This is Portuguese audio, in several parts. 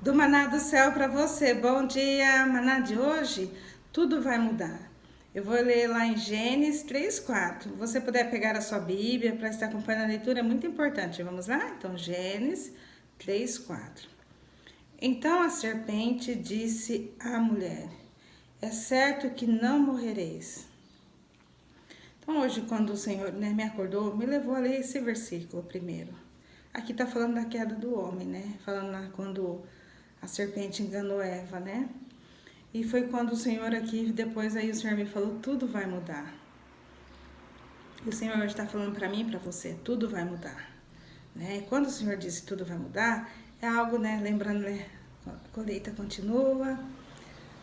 Do Maná do Céu para você. Bom dia, Maná de hoje. Tudo vai mudar. Eu vou ler lá em Gênesis 3:4. Você puder pegar a sua Bíblia para estar acompanhando a leitura, é muito importante. Vamos lá? Então, Gênesis 3:4. Então a serpente disse à mulher: é certo que não morrereis. Então, hoje, quando o Senhor me acordou, me levou a ler esse versículo primeiro. Aqui está falando da queda do homem, né? Falando lá quando a serpente enganou Eva, né? E foi quando o Senhor aqui, depois aí o Senhor me falou, tudo vai mudar. E o Senhor hoje está falando para mim e para você, tudo vai mudar. Né? E quando o Senhor disse tudo vai mudar, é algo, né? Lembrando, né? A colheita continua,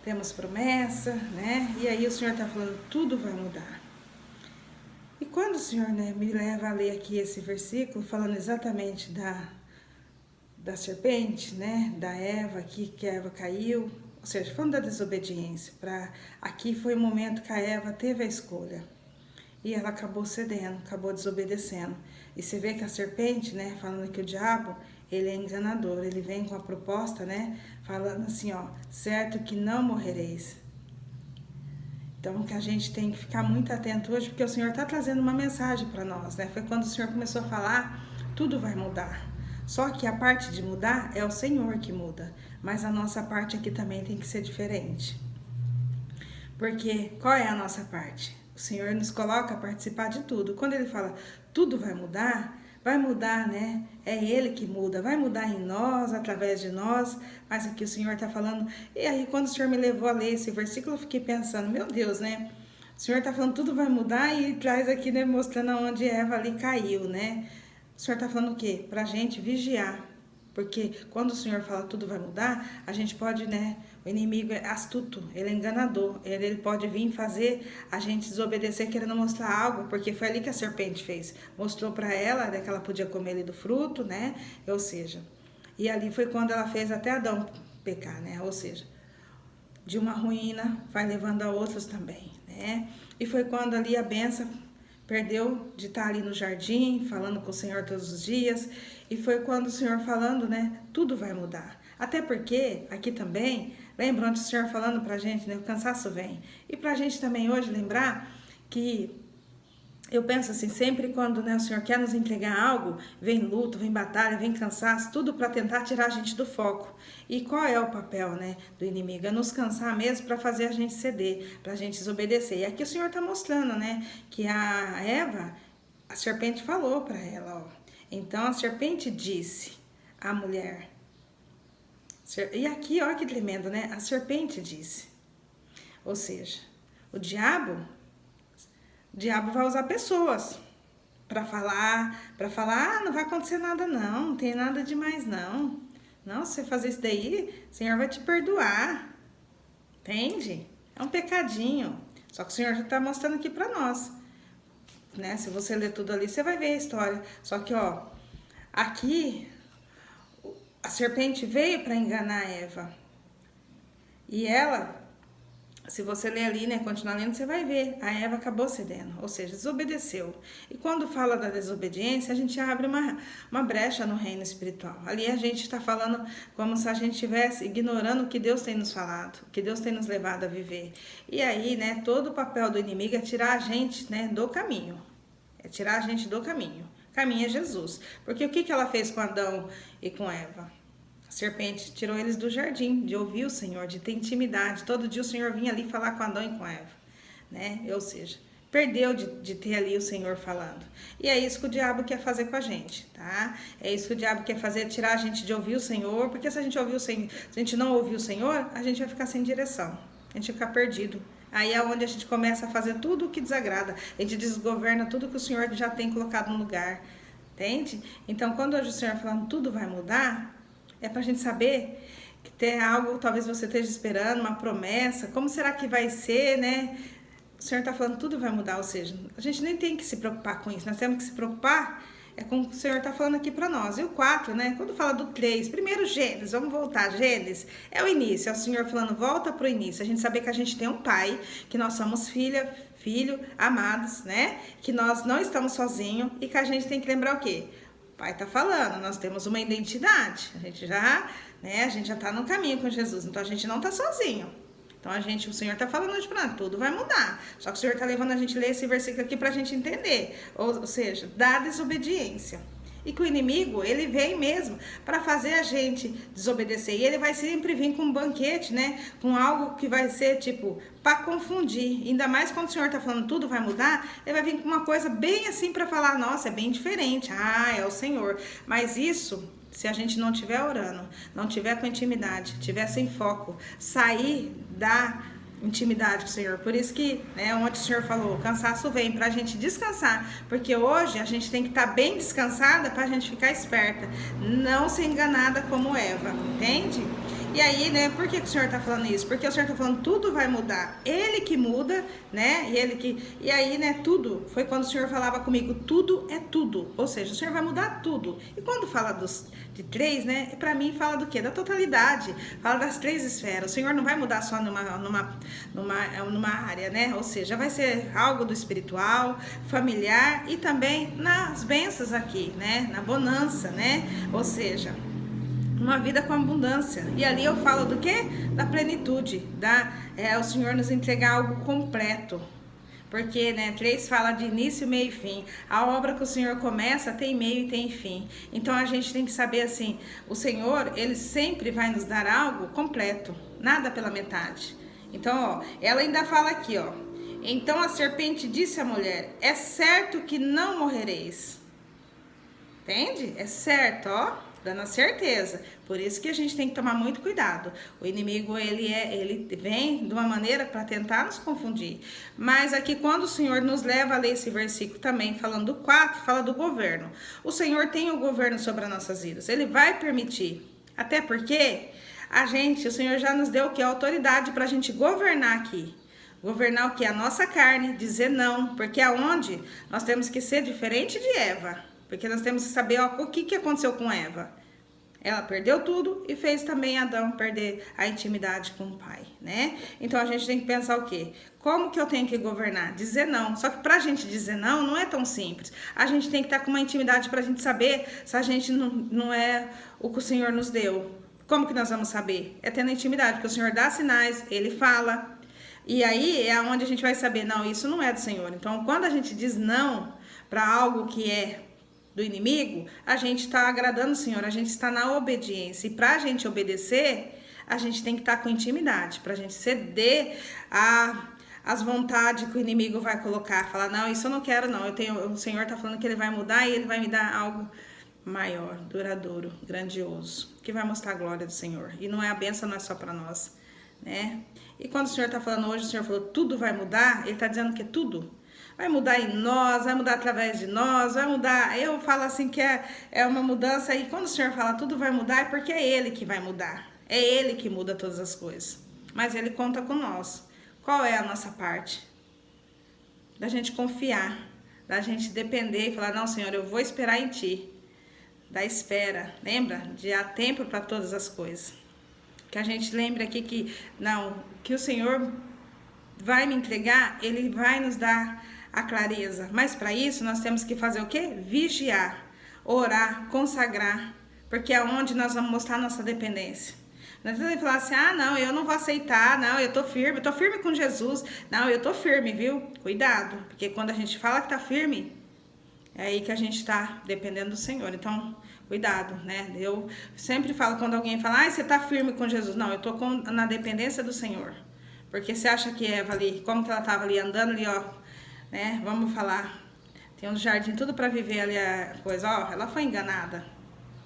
temos promessa, né? E aí o Senhor está falando, tudo vai mudar. E quando o Senhor, né, me leva a ler aqui esse versículo, falando exatamente da serpente, né, da Eva aqui, que a Eva caiu, ou seja, falando da desobediência, aqui foi o momento que a Eva teve a escolha, e ela acabou cedendo, acabou desobedecendo, e você vê que a serpente, né, falando que o diabo, ele é enganador, ele vem com a proposta, né, falando assim, ó, certo que não morrereis. Então, que a gente tem que ficar muito atento hoje, porque o Senhor está trazendo uma mensagem para nós, né? Foi quando o Senhor começou a falar, tudo vai mudar. Só que a parte de mudar é o Senhor que muda, mas a nossa parte aqui também tem que ser diferente. Porque qual é a nossa parte? O Senhor nos coloca a participar de tudo. Quando Ele fala, tudo vai mudar, né? É Ele que muda, vai mudar em nós, através de nós, mas aqui o Senhor está falando. E aí, quando o Senhor me levou a ler esse versículo, eu fiquei pensando, meu Deus, né? O Senhor está falando tudo vai mudar e traz aqui, né, mostrando onde Eva ali caiu, né? O Senhor está falando o quê? Pra gente vigiar. Porque quando o Senhor fala tudo vai mudar, a gente pode, né? O inimigo é astuto, ele é enganador, ele pode vir fazer a gente desobedecer querendo mostrar algo, porque foi ali que a serpente fez. Mostrou para ela, né, que ela podia comer ali do fruto, né? Ou seja, e ali foi quando ela fez até Adão pecar, né? Ou seja, de uma ruína vai levando a outros também, né? E foi quando ali a bênção perdeu de estar ali no jardim, falando com o Senhor todos os dias. E foi quando o Senhor falando, né? Tudo vai mudar. Até porque, aqui também, lembra onde o Senhor falando pra gente, né? O cansaço vem. E pra gente também hoje lembrar que eu penso assim, sempre quando, né, o Senhor quer nos entregar algo, vem luto, vem batalha, vem cansaço, tudo para tentar tirar a gente do foco. E qual é o papel, né, do inimigo? É nos cansar mesmo para fazer a gente ceder, para a gente desobedecer. E aqui o Senhor está mostrando, né, que a Eva, a serpente falou para ela, ó. Então a serpente disse à mulher, e aqui, olha que tremendo, né, a serpente disse, ou seja, o diabo vai usar pessoas para falar, não vai acontecer nada não tem nada demais não. Não, se você fazer isso daí, o Senhor vai te perdoar. Entende? É um pecadinho. Só que o Senhor já está mostrando aqui para nós. Né? Se você ler tudo ali, você vai ver a história. Só que, ó, aqui a serpente veio para enganar Eva. E ela, se você ler ali, né, continuar lendo, você vai ver, a Eva acabou cedendo, ou seja, desobedeceu. E quando fala da desobediência, a gente abre uma brecha no reino espiritual. Ali a gente está falando como se a gente estivesse ignorando o que Deus tem nos falado, o que Deus tem nos levado a viver. E aí, né, todo o papel do inimigo é tirar a gente, né, do caminho. É tirar a gente do caminho. O caminho é Jesus. Porque o que ela fez com Adão e com Eva? A serpente tirou eles do jardim, de ouvir o Senhor, de ter intimidade. Todo dia o Senhor vinha ali falar com Adão e com Eva, né? Ou seja, perdeu de ter ali o Senhor falando. E é isso que o diabo quer fazer com a gente, tá? É isso que o diabo quer fazer, tirar a gente de ouvir o Senhor, porque se a gente ouvir o Senhor, se a gente não ouvir o Senhor, a gente vai ficar sem direção, a gente vai ficar perdido. Aí é onde a gente começa a fazer tudo o que desagrada, a gente desgoverna tudo que o Senhor já tem colocado no lugar, entende? Então, quando hoje o Senhor falando tudo vai mudar, é pra gente saber que tem algo, talvez você esteja esperando, uma promessa, como será que vai ser, né? O Senhor tá falando, tudo vai mudar, ou seja, a gente nem tem que se preocupar com isso, nós temos que se preocupar com o que o Senhor tá falando aqui pra nós. E o 4, né? Quando fala do 3, primeiro Gênesis, vamos voltar, Gênesis, é o início, é o Senhor falando, volta pro início, a gente saber que a gente tem um pai, que nós somos filho, amados, né? Que nós não estamos sozinhos e que a gente tem que lembrar o quê? Pai tá falando, nós temos uma identidade. A gente já tá no caminho com Jesus, então a gente não tá sozinho. Então o Senhor tá falando hoje pra nós, tudo vai mudar. Só que o Senhor tá levando a gente a ler esse versículo aqui pra gente entender. Ou seja, da desobediência. E que o inimigo, ele vem mesmo para fazer a gente desobedecer. E ele vai sempre vir com um banquete, né? Com algo que vai ser, tipo, para confundir. Ainda mais quando o Senhor tá falando tudo vai mudar, ele vai vir com uma coisa bem assim para falar, nossa, é bem diferente. Ah, é o Senhor. Mas isso, se a gente não estiver orando, não tiver com intimidade, tiver sem foco, sair da intimidade com o Senhor. Por isso que, onde o Senhor falou, o cansaço vem pra gente descansar, porque hoje a gente tem que estar bem descansada pra gente ficar esperta, não ser enganada como Eva, entende? E aí, por que o Senhor tá falando isso? Porque o Senhor tá falando, tudo vai mudar. Ele que muda, E aí, tudo. Foi quando o Senhor falava comigo, tudo é tudo. Ou seja, o Senhor vai mudar tudo. E quando fala de 3, pra mim fala do quê? Da totalidade. Fala das 3 esferas. O Senhor não vai mudar só numa área, Ou seja, vai ser algo do espiritual, familiar e também nas bênçãos aqui, Na bonança, Ou seja, uma vida com abundância. E ali eu falo do quê? Da plenitude, o Senhor nos entregar algo completo. Porque, 3 fala de início, meio e fim. A obra que o Senhor começa tem meio e tem fim. Então a gente tem que saber assim, o Senhor, ele sempre vai nos dar algo completo, nada pela metade. Então, ela ainda fala aqui, Então a serpente disse à mulher, é certo que não morrereis. Entende? É certo, dando a certeza. Por isso que a gente tem que tomar muito cuidado. O inimigo, ele vem de uma maneira para tentar nos confundir. Mas aqui, quando o Senhor nos leva a ler esse versículo também, falando do 4, fala do governo. O Senhor tem o governo sobre as nossas vidas. Ele vai permitir. Até porque o Senhor já nos deu o que? A autoridade para a gente governar aqui. Governar o que? A nossa carne, dizer não. Porque aonde nós temos que ser diferente de Eva. Porque nós temos que saber o que aconteceu com Eva. Ela perdeu tudo e fez também Adão perder a intimidade com o pai, Então a gente tem que pensar o quê? Como que eu tenho que governar? Dizer não. Só que pra gente dizer não é tão simples. A gente tem que estar com uma intimidade pra gente saber se a gente não é o que o Senhor nos deu. Como que nós vamos saber? É tendo intimidade, porque o Senhor dá sinais, Ele fala. E aí é onde a gente vai saber, não, isso não é do Senhor. Então quando a gente diz não para algo que é do inimigo, a gente está agradando o Senhor, a gente está na obediência. E para a gente obedecer, a gente tem que estar com intimidade, para a gente ceder às vontades que o inimigo vai colocar. Falar, não, isso eu não quero não, o Senhor está falando que Ele vai mudar e Ele vai me dar algo maior, duradouro, grandioso, que vai mostrar a glória do Senhor. E não é a bênção, não é só para nós, E quando o Senhor está falando hoje, o Senhor falou, tudo vai mudar, Ele está dizendo que tudo vai mudar em nós, vai mudar através de nós, vai mudar. Eu falo assim que é uma mudança, e quando o Senhor fala tudo vai mudar, é porque é Ele que vai mudar. É Ele que muda todas as coisas. Mas Ele conta com nós. Qual é a nossa parte? Da gente confiar, da gente depender e falar, não, Senhor, eu vou esperar em Ti. Da espera, lembra? De há tempo para todas as coisas. Que a gente lembre aqui que o Senhor vai me entregar, Ele vai nos dar a clareza. Mas para isso nós temos que fazer o quê? Vigiar, orar, consagrar, porque é onde nós vamos mostrar nossa dependência. Não adianta falar assim, não, eu não vou aceitar, não, eu tô firme com Jesus, não, eu tô firme, viu? Cuidado, porque quando a gente fala que tá firme, é aí que a gente tá dependendo do Senhor. Então, cuidado, Eu sempre falo quando alguém fala, você tá firme com Jesus. Não, eu tô na dependência do Senhor. Porque você acha que Eva ali, como que ela tava ali, andando ali, Vamos falar, tem um jardim tudo para viver ali a coisa, ela foi enganada.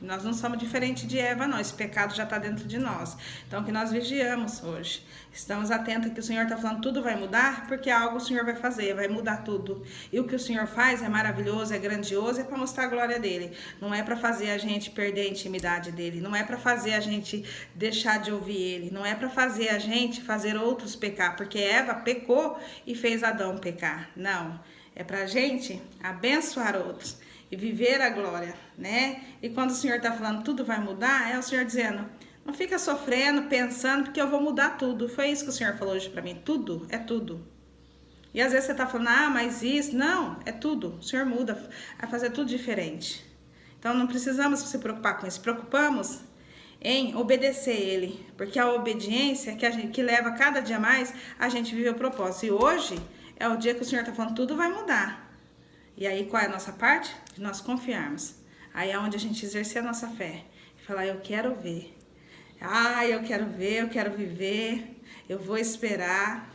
Nós não somos diferentes de Eva, não. Esse pecado já está dentro de nós. Então, que nós vigiamos hoje. Estamos atentos que o Senhor está falando tudo vai mudar, porque algo o Senhor vai fazer, vai mudar tudo. E o que o Senhor faz é maravilhoso, é grandioso, é para mostrar a glória dele. Não é para fazer a gente perder a intimidade dele. Não é para fazer a gente deixar de ouvir ele. Não é para fazer a gente fazer outros pecar, porque Eva pecou e fez Adão pecar. Não. É para a gente abençoar outros e viver a glória, E quando o Senhor está falando tudo vai mudar, é o Senhor dizendo, não fica sofrendo, pensando, porque eu vou mudar tudo. Foi isso que o Senhor falou hoje para mim, tudo, é tudo. E às vezes você está falando, mas isso, não, é tudo. O Senhor muda, vai fazer tudo diferente. Então não precisamos se preocupar com isso. Preocupamos em obedecer Ele, porque a obediência que leva cada dia mais a gente viver o propósito. E hoje é o dia que o Senhor está falando, tudo vai mudar. E aí qual é a nossa parte? De nós confiarmos. Aí é onde a gente exercer a nossa fé. E falar, eu quero ver. Eu quero ver, eu quero viver, eu vou esperar.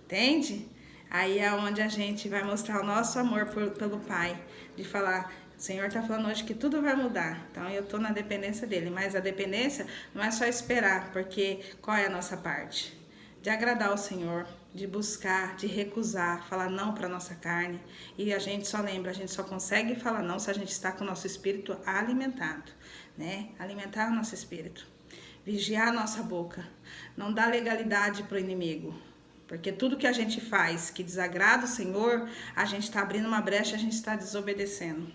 Entende? Aí é onde a gente vai mostrar o nosso amor pelo Pai. De falar, o Senhor está falando hoje que tudo vai mudar. Então eu estou na dependência dele. Mas a dependência não é só esperar, porque qual é a nossa parte? De agradar o Senhor, de buscar, de recusar, falar não para nossa carne. E a gente só lembra, a gente só consegue falar não se a gente está com o nosso espírito alimentado, né? Alimentar o nosso espírito. Vigiar a nossa boca. Não dar legalidade para o inimigo. Porque tudo que a gente faz que desagrada o Senhor, a gente está abrindo uma brecha, a gente está desobedecendo.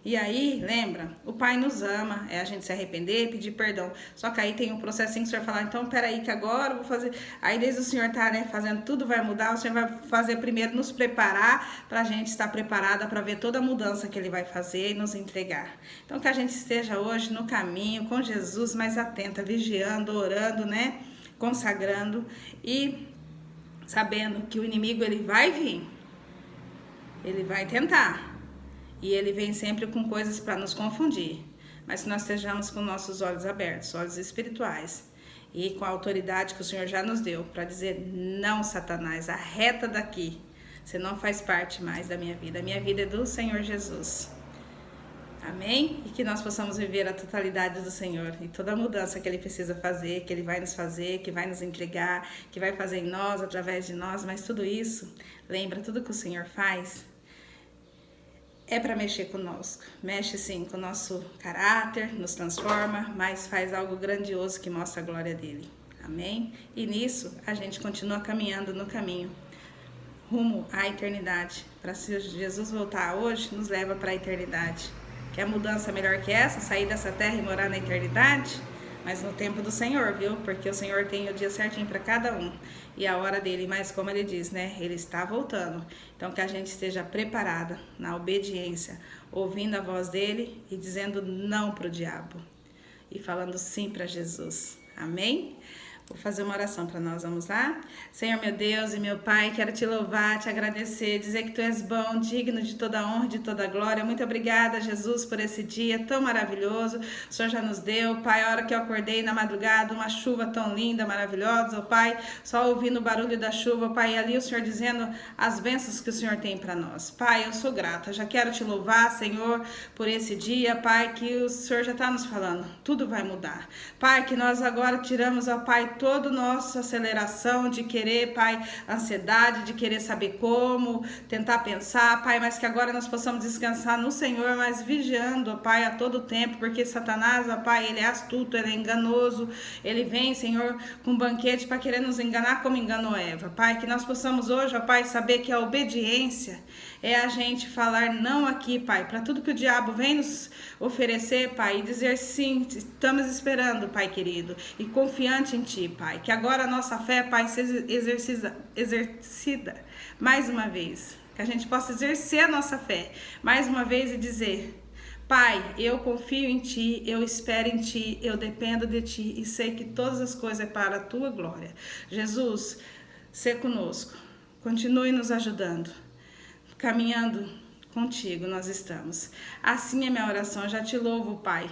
E aí, lembra, o Pai nos ama, é a gente se arrepender, pedir perdão. Só que aí tem um processinho que o Senhor falar, então peraí que agora eu vou fazer. Aí desde o Senhor tá, né, fazendo tudo vai mudar, o Senhor vai fazer primeiro nos preparar para a gente estar preparada para ver toda a mudança que Ele vai fazer e nos entregar. Então que a gente esteja hoje no caminho com Jesus, mais atenta, vigiando, orando, né, consagrando e sabendo que o inimigo ele vai vir, ele vai tentar. E ele vem sempre com coisas para nos confundir. Mas se nós estejamos com nossos olhos abertos, olhos espirituais, e com a autoridade que o Senhor já nos deu, para dizer, não, Satanás, arreta daqui. Você não faz parte mais da minha vida. A minha vida é do Senhor Jesus. Amém? E que nós possamos viver a totalidade do Senhor. E toda a mudança que Ele precisa fazer, que Ele vai nos fazer, que vai nos entregar, que vai fazer em nós, através de nós. Mas tudo isso, lembra, tudo que o Senhor faz é para mexer conosco. Mexe sim com o nosso caráter, nos transforma, mas faz algo grandioso que mostra a glória dele. Amém? E nisso a gente continua caminhando no caminho rumo à eternidade. Para se Jesus voltar hoje, nos leva para a eternidade. Quer mudança melhor que essa? Sair dessa terra e morar na eternidade? Mas no tempo do Senhor, viu? Porque o Senhor tem o dia certinho para cada um. E a hora dele, mas como ele diz, né? Ele está voltando. Então que a gente esteja preparada na obediência, ouvindo a voz dele e dizendo não para o diabo. E falando sim para Jesus. Amém? Vou fazer uma oração para nós, vamos lá? Senhor, meu Deus e meu Pai, quero te louvar, te agradecer, dizer que Tu és bom, digno de toda honra, de toda glória. Muito obrigada, Jesus, por esse dia tão maravilhoso. O Senhor já nos deu, Pai, a hora que eu acordei na madrugada, uma chuva tão linda, maravilhosa, Pai, só ouvindo o barulho da chuva, Pai, e ali o Senhor dizendo as bênçãos que o Senhor tem para nós. Pai, eu sou grata, já quero te louvar, Senhor, por esse dia, Pai, que o Senhor já está nos falando, tudo vai mudar. Pai, que nós agora tiramos, ó Pai, toda nossa aceleração de querer, Pai, ansiedade, de querer saber como, tentar pensar, Pai, mas que agora nós possamos descansar no Senhor, mas vigiando, ó Pai, a todo tempo, porque Satanás, ó Pai, ele é astuto, ele é enganoso, ele vem, Senhor, com banquete para querer nos enganar como enganou Eva. Pai, que nós possamos hoje, ó Pai, saber que a obediência é a gente falar não aqui, Pai, para tudo que o diabo vem nos oferecer, Pai, e dizer sim, estamos esperando, Pai querido, e confiante em Ti, Pai, que agora a nossa fé, Pai, seja exercida mais uma vez, que a gente possa exercer a nossa fé mais uma vez e dizer, Pai, eu confio em Ti, eu espero em Ti, eu dependo de Ti e sei que todas as coisas é para a Tua glória. Jesus, sê conosco, continue nos ajudando, caminhando contigo nós estamos. Assim é minha oração, eu já te louvo, Pai.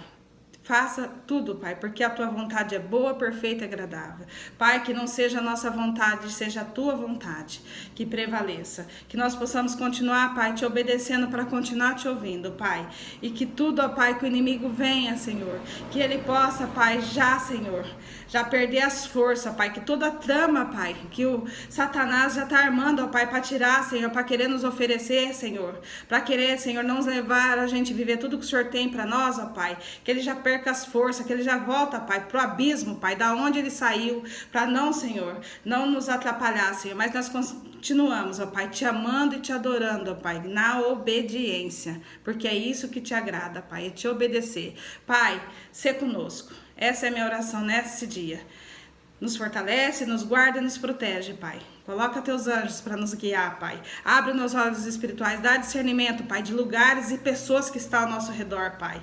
Faça tudo, Pai, porque a Tua vontade é boa, perfeita e agradável. Pai, que não seja a nossa vontade, seja a Tua vontade que prevaleça. Que nós possamos continuar, Pai, te obedecendo para continuar te ouvindo, Pai. E que tudo, ó Pai, que o inimigo venha, Senhor. Que ele possa, Pai, já, Senhor, já perder as forças, Pai. Que toda a trama, Pai, que o Satanás já está armando, ó Pai, para tirar, Senhor, para querer nos oferecer, Senhor. Para querer, Senhor, não nos levar a gente viver tudo que o Senhor tem para nós, ó Pai. Que ele já perca as forças, que ele já volta, Pai, pro abismo, Pai, da onde ele saiu, para não, Senhor, não nos atrapalhar, Senhor, mas nós continuamos, ó Pai, te amando e te adorando, ó Pai, na obediência, porque é isso que te agrada, Pai, é te obedecer. Pai, sê conosco. Essa é a minha oração nesse dia. nos fortalece, nos guarda e nos protege, Pai. Coloca teus anjos para nos guiar, Pai. Abre nos olhos espirituais, dá discernimento, Pai, de lugares e pessoas que estão ao nosso redor, Pai.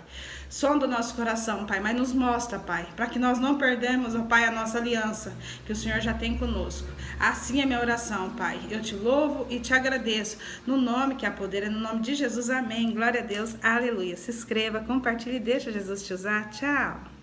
Sonda o nosso coração, Pai, mas nos mostra, Pai, para que nós não perdamos, ó Pai, a nossa aliança que o Senhor já tem conosco. Assim é minha oração, Pai. Eu te louvo e te agradeço. No nome que há poder, é no nome de Jesus. Amém. Glória a Deus. Aleluia. Se inscreva, compartilhe e deixa Jesus te usar. Tchau.